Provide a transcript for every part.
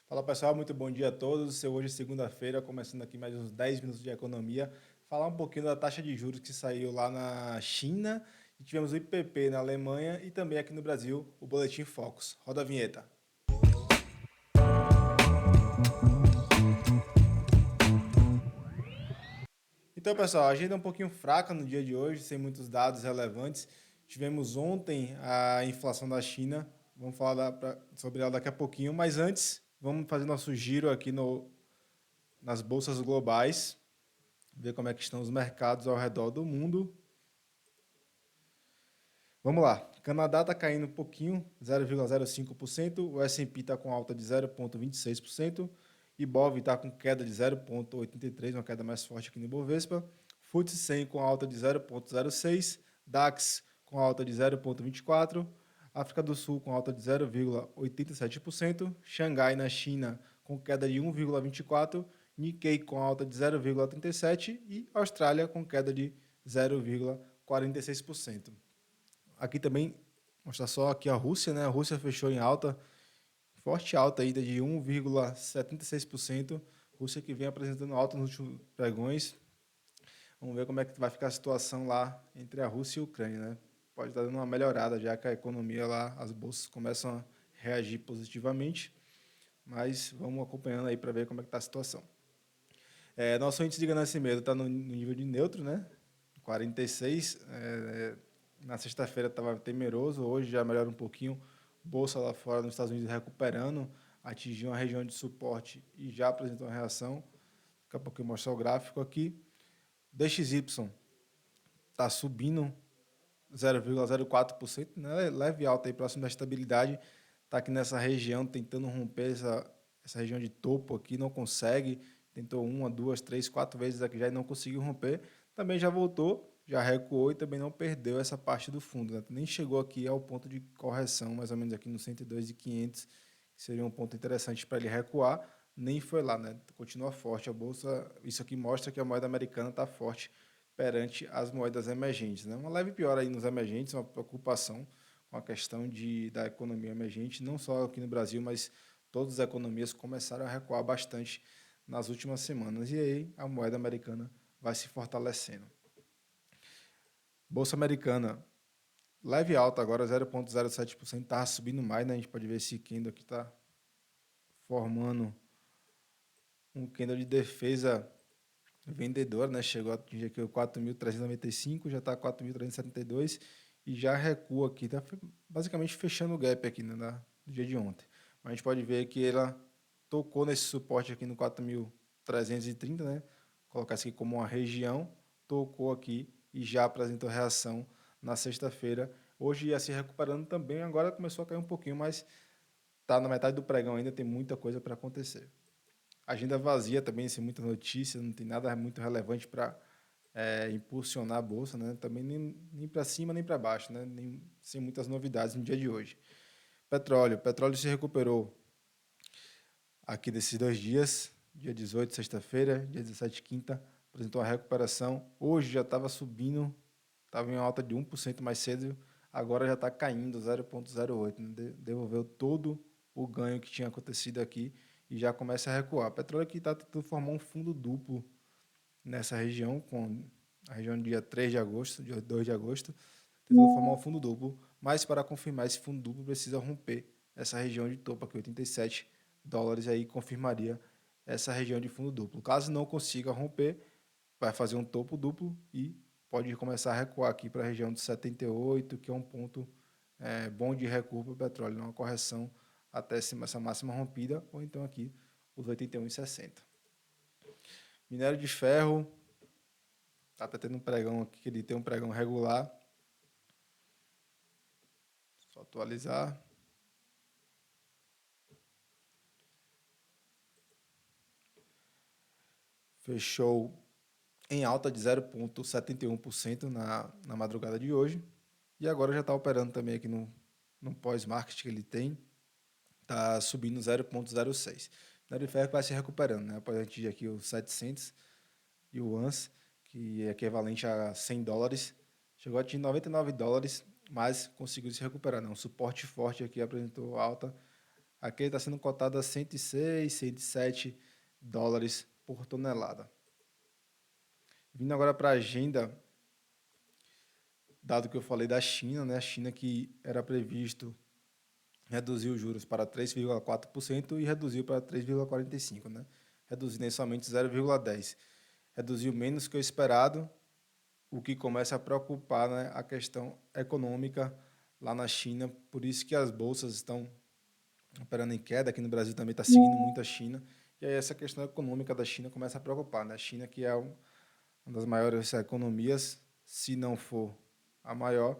Fala pessoal, muito bom dia a todos. Hoje é segunda-feira, começando aqui mais uns 10 minutos de economia. Falar um pouquinho da taxa de juros que saiu lá na China, e tivemos o IPP na Alemanha e também aqui no Brasil, o Boletim Focus. Roda a vinheta. Então, pessoal, a agenda é um pouquinho fraca no dia de hoje, sem muitos dados relevantes. Tivemos ontem a inflação da China, vamos falar sobre ela daqui a pouquinho, mas antes, vamos fazer nosso giro aqui nas bolsas globais, ver como é que estão os mercados ao redor do mundo. Vamos lá. Canadá está caindo um pouquinho, 0,05%. O S&P está com alta de 0,26%. Ibov está com queda de 0,83%, uma queda mais forte aqui no Ibovespa. FTSE 100 com alta de 0,06%. DAX com alta de 0,24%. África do Sul com alta de 0,87%. Xangai na China com queda de 1,24%. Nikkei com alta de 0,37% e Austrália com queda de 0,46%. Aqui também, mostrar só aqui a Rússia, né? A Rússia fechou em alta, forte alta ainda de 1,76%. Rússia que vem apresentando alta nos últimos pregões. Vamos ver como é que vai ficar a situação lá entre a Rússia e a Ucrânia, né? Pode estar dando uma melhorada, já que a economia lá, as bolsas começam a reagir positivamente. Mas vamos acompanhando aí para ver como é que está a situação. Nosso índice de ganância e medo está no nível de neutro, né? 46. Na sexta-feira estava temeroso, hoje já melhora um pouquinho. Bolsa lá fora nos Estados Unidos recuperando, atingiu uma região de suporte e já apresentou uma reação. Daqui a pouco eu mostrar o gráfico aqui. DXY está subindo 0,04%, né? Leve alta aí próximo da estabilidade. Está aqui nessa região tentando romper essa região de topo aqui, não consegue. Tentou uma, duas, três, quatro vezes aqui já e não conseguiu romper. Também já voltou, já recuou e também não perdeu essa parte do fundo, né? Nem chegou aqui ao ponto de correção, mais ou menos aqui no 102.500, que seria um ponto interessante para ele recuar. Nem foi lá, né? Continua forte a bolsa. Isso aqui mostra que a moeda americana está forte perante as moedas emergentes, né? Uma leve piora aí nos emergentes, uma preocupação com a questão da economia emergente, não só aqui no Brasil, mas todas as economias começaram a recuar bastante nas últimas semanas. E aí a moeda americana vai se fortalecendo. Bolsa americana, leve alta agora, 0,07%, estava subindo mais, né? A gente pode ver esse candle aqui está formando um candle de defesa vendedora, né? Chegou a atingir aqui o 4.395, já está 4.372 e já recua aqui, está basicamente fechando o gap aqui, né, do dia de ontem. Mas a gente pode ver que ela tocou nesse suporte aqui no 4.330, né? Colocar isso aqui como uma região, tocou aqui e já apresentou reação na sexta-feira. Hoje ia se recuperando também, agora começou a cair um pouquinho, mas está na metade do pregão ainda, tem muita coisa para acontecer. Agenda vazia também, sem muita notícia, não tem nada muito relevante para impulsionar a bolsa, né? Também nem para cima nem para baixo, né? Sem muitas novidades no dia de hoje. Petróleo se recuperou aqui desses 2 dias, dia 18, sexta-feira, dia 17, quinta, apresentou uma recuperação. Hoje já estava subindo, estava em alta de 1% mais cedo, agora já está caindo 0,08, né? Devolveu todo o ganho que tinha acontecido aqui e já começa a recuar. Petróleo aqui está tentando formar um fundo duplo nessa região, com a região do dia 3 de agosto, dia 2 de agosto, tentando formar um fundo duplo, mas para confirmar esse fundo duplo precisa romper essa região de topo aqui, $87, aí confirmaria essa região de fundo duplo. Caso não consiga romper, vai fazer um topo duplo e pode começar a recuar aqui para a região de 78, que é um ponto bom de recuo para o petróleo, uma correção até essa máxima rompida, ou então aqui os 81,60. Minério de ferro, está até tendo um pregão aqui, que ele tem um pregão regular. Só atualizar. Fechou em alta de 0,71% na madrugada de hoje. E agora já está operando também aqui no pós-market que ele tem. Está subindo 0,06. O minério de ferro vai se recuperando, né? Após atingir aqui os 700 yuans, que é equivalente a $100. Chegou a atingir $99, mas conseguiu se recuperar. Né? Um suporte forte aqui, apresentou alta. Aqui ele está sendo cotado a 106, 107 dólares por tonelada. Vindo agora para a agenda, dado que eu falei da China, né? A China que era previsto reduzir os juros para 3,4% e reduziu para 3,45%, né? Reduzindo em somente 0,10%. Reduziu menos que o esperado, o que começa a preocupar, né, a questão econômica lá na China. Por isso que as bolsas estão operando em queda. Aqui no Brasil também está seguindo muito a China. E aí essa questão econômica da China começa a preocupar, né? A China, que é uma das maiores economias, se não for a maior,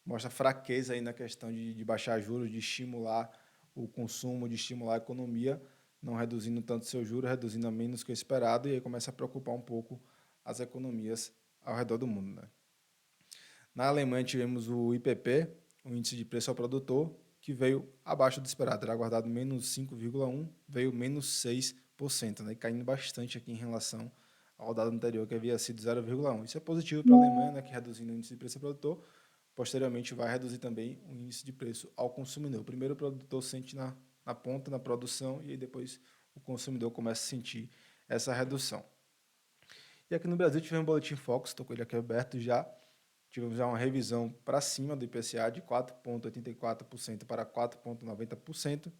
mostra fraqueza aí na questão de baixar juros, de estimular o consumo, de estimular a economia, não reduzindo tanto seu juros, reduzindo a menos que o esperado, e aí começa a preocupar um pouco as economias ao redor do mundo, né? Na Alemanha tivemos o IPP, o Índice de Preço ao Produtor, que veio abaixo do esperado, era aguardado menos 5,1%, veio menos 6%, né? Caindo bastante aqui em relação ao dado anterior, que havia sido 0,1%. Isso é positivo para a Alemanha, né, que reduzindo o Índice de Preço ao Produtor, posteriormente vai reduzir também o índice de preço ao consumidor. Primeiro o produtor sente na ponta, na produção, e aí depois o consumidor começa a sentir essa redução. E aqui no Brasil tivemos um boletim Focus, estou com ele aqui aberto já. Tivemos já uma revisão para cima do IPCA de 4,84% para 4,90%.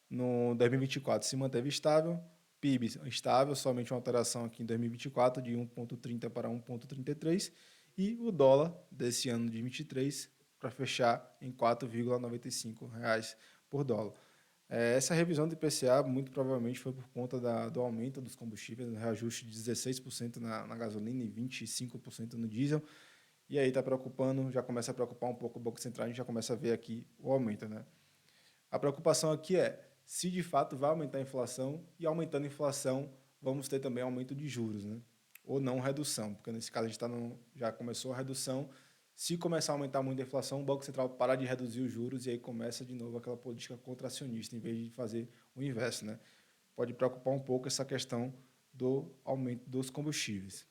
No 2024 se manteve estável, PIB estável, somente uma alteração aqui em 2024 de 1,30 para 1,33, e o dólar desse ano de 23 para fechar em R$ 4,95 por dólar. Essa revisão do IPCA muito provavelmente foi por conta do aumento dos combustíveis, um reajuste de 16% na gasolina e 25% no diesel. E aí está preocupando, já começa a preocupar um pouco o Banco Central, a gente já começa a ver aqui o aumento, né? A preocupação aqui é se de fato vai aumentar a inflação, e aumentando a inflação vamos ter também aumento de juros, né? Ou não redução, porque nesse caso a gente já começou a redução. Se começar a aumentar muito a inflação, o Banco Central para de reduzir os juros e aí começa de novo aquela política contracionista, em vez de fazer o inverso, né? Pode preocupar um pouco essa questão do aumento dos combustíveis.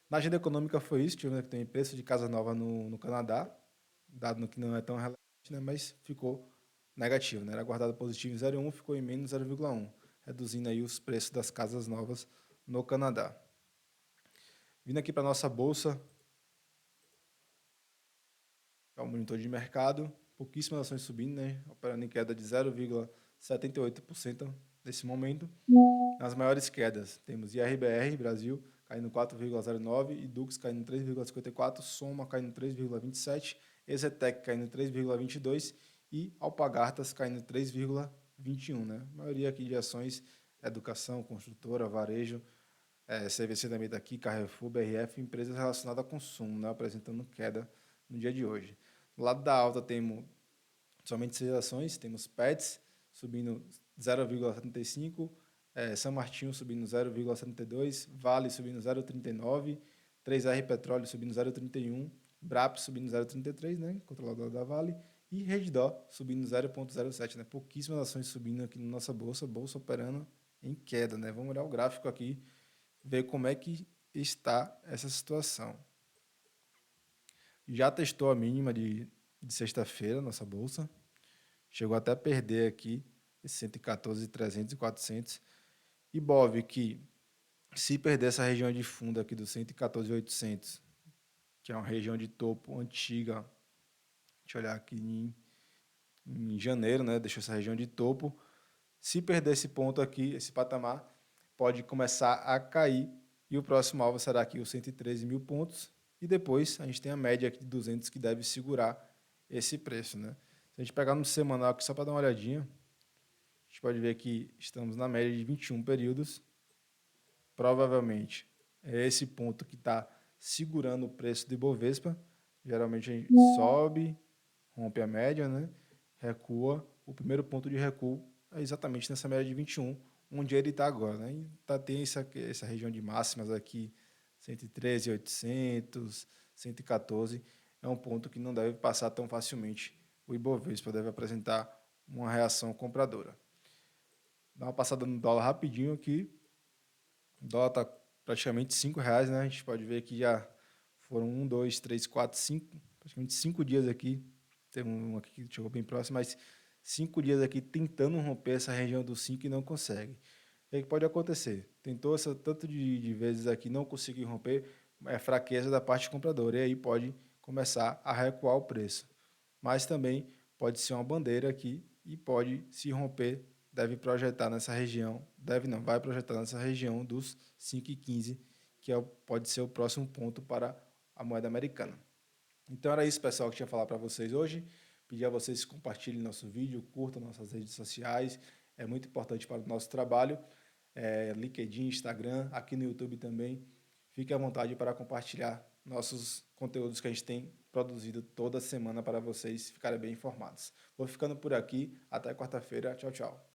Na agenda econômica foi isso, tivemos que tem preço de casa nova no Canadá, dado que não é tão relevante, né, mas ficou negativo, né? Era guardado positivo em 0,1, ficou em menos 0,1, reduzindo aí os preços das casas novas no Canadá. Vindo aqui para a nossa bolsa, é o monitor de mercado, pouquíssimas ações subindo, né? Operando em queda de 0,78% nesse momento. Nas maiores quedas, temos IRBR, Brasil, caindo 4,09%, e Dux caindo 3,54%, Soma caindo 3,27%, Exetec caindo 3,22% e Alpargatas caindo 3,21%. Né? A maioria aqui de ações, educação, construtora, varejo, CVC também está aqui, Carrefour, BRF, empresas relacionadas a consumo, né? Apresentando queda no dia de hoje. Do lado da alta temos somente 6 ações, temos Pets subindo 0,75%, São Martinho subindo 0,72%, Vale subindo 0,39%, 3R Petróleo subindo 0,31%, Brap subindo 0,33%, né, controlador da Vale, e Redditor subindo 0,07%. Né, pouquíssimas ações subindo aqui na nossa bolsa operando em queda. Né. Vamos olhar o gráfico aqui, ver como é que está essa situação. Já testou a mínima de sexta-feira, nossa bolsa. Chegou até a perder aqui 114.300 e 400. E Bov, que se perder essa região de fundo aqui do 114.800, que é uma região de topo antiga, deixa eu olhar aqui em janeiro, né? Deixou essa região de topo. Se perder esse ponto aqui, esse patamar, pode começar a cair. E o próximo alvo será aqui os 113 mil pontos. E depois a gente tem a média aqui de 200 que deve segurar esse preço, né? Se a gente pegar no semanal aqui só para dar uma olhadinha, a gente pode ver que estamos na média de 21 períodos. Provavelmente é esse ponto que está segurando o preço do Ibovespa. Geralmente a gente sobe, rompe a média, né? Recua. O primeiro ponto de recuo é exatamente nessa média de 21, onde ele está agora. Né? E tem essa região de máximas aqui, 113.800, 114. É um ponto que não deve passar tão facilmente. O Ibovespa deve apresentar uma reação compradora. Dá uma passada no dólar rapidinho aqui. O dólar está praticamente R$5, né? A gente pode ver que já foram 1, 2, 3, 4, 5, praticamente 5 dias aqui. Tem um aqui que chegou bem próximo, mas 5 dias aqui tentando romper essa região do 5 e não consegue. O que pode acontecer? Tentou essa tanto de vezes aqui, não conseguiu romper, é fraqueza da parte compradora, e aí pode começar a recuar o preço. Mas também pode ser uma bandeira aqui e pode se romper, deve projetar nessa região, deve não, vai projetar nessa região dos 5,15, que pode ser o próximo ponto para a moeda americana. Então era isso, pessoal, que eu tinha falar para vocês hoje. Pedir a vocês que compartilhem nosso vídeo, curtam nossas redes sociais, é muito importante para o nosso trabalho. LinkedIn, Instagram, aqui no YouTube também. Fique à vontade para compartilhar nossos conteúdos que a gente tem produzido toda semana para vocês ficarem bem informados. Vou ficando por aqui. Até quarta-feira. Tchau, tchau.